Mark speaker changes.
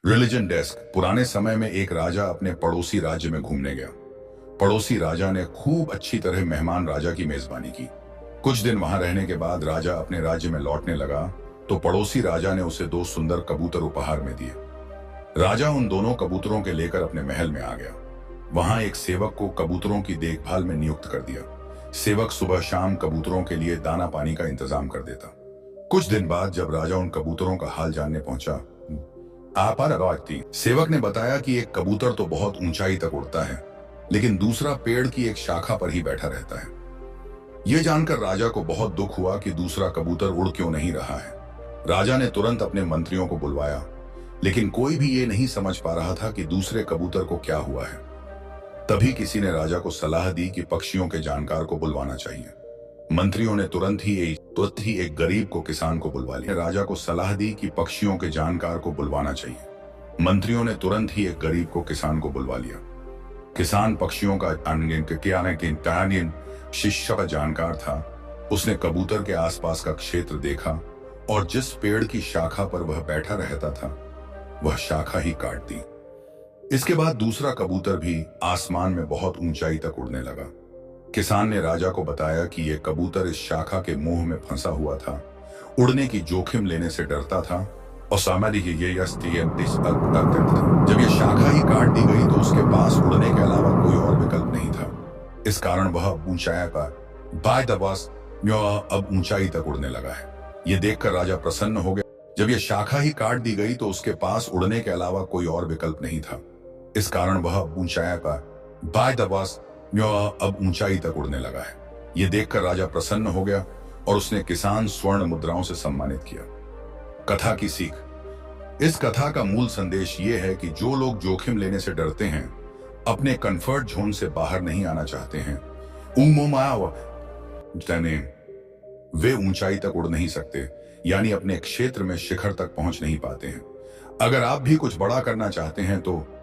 Speaker 1: Religion desk. पुराने समय में एक राजा अपने पड़ोसी राज्य में घूमने गया। पड़ोसी राजा ने खूब अच्छी तरह मेहमान राजा की मेजबानी की। कुछ दिन वहां रहने के बाद राजा अपने राज्य में लौटने लगा तो पड़ोसी राजा ने उसे दो सुंदर कबूतर उपहार में दिए। राजा उन दोनों कबूतरों के लेकर अपने महल में आ गया। वहां एक सेवक को कबूतरों की देखभाल में नियुक्त कर दिया। सेवक सुबह शाम कबूतरों के लिए दाना पानी का इंतजाम कर देता। कुछ दिन बाद जब राजा उन कबूतरों का हाल जानने पहुंचा, सेवक ने बताया कि एक कबूतर तो बहुत ऊंचाई तक उड़ता है, लेकिन दूसरा पेड़ की एक शाखा पर ही बैठा रहता है। यह जानकर राजा को बहुत दुख हुआ कि दूसरा कबूतर उड़ क्यों नहीं रहा है। राजा ने तुरंत अपने मंत्रियों को बुलवाया, लेकिन कोई भी ये नहीं समझ पा रहा था कि दूसरे कबूतर को क्या हुआ है। तभी किसी ने राजा को सलाह दी कि पक्षियों के जानकार को बुलवाना चाहिए। मंत्रियों ने तुरंत ही एक गरीब को किसान को बुलवा लिया। राजा को सलाह दी कि पक्षियों के जानकार को बुलवाना चाहिए। मंत्रियों ने तुरंत ही एक गरीब को किसान को बुलवा लिया। किसान पक्षियों का शिष्य का जानकार था। उसने कबूतर के आसपास का क्षेत्र देखा और जिस पेड़ की शाखा पर वह बैठा रहता था वह शाखा ही काट दी। इसके बाद दूसरा कबूतर भी आसमान में बहुत ऊंचाई तक उड़ने लगा। किसान ने राजा को बताया कि यह कबूतर इस शाखा के मुंह में फंसा हुआ था, उड़ने की जोखिम लेने से डरता था और जब यह शाखा ही काट दी गई तो उसके पास उड़ने के अलावा कोई और विकल्प नहीं था। इस कारण वह अब ऊंचाई तक उड़ने लगा है। यह देखकर राजा प्रसन्न हो गया। जब यह शाखा ही काट दी गई तो उसके पास उड़ने के अलावा कोई और विकल्प नहीं था। इस कारण वह अब ऊंचाई तक उड़ने लगा है। यह देखकर राजा प्रसन्न हो गया और उसने किसान स्वर्ण मुद्राओं से सम्मानित किया। कथा की सीख। इस कथा का मूल संदेश यह है कि जो लोग जोखिम लेने से डरते हैं, अपने कंफर्ट जोन से बाहर नहीं आना चाहते हैं, वे ऊंचाई तक उड़ नहीं सकते, यानी अपने क्षेत्र में शिखर तक पहुंच नहीं पाते हैं। अगर आप भी कुछ बड़ा करना चाहते हैं तो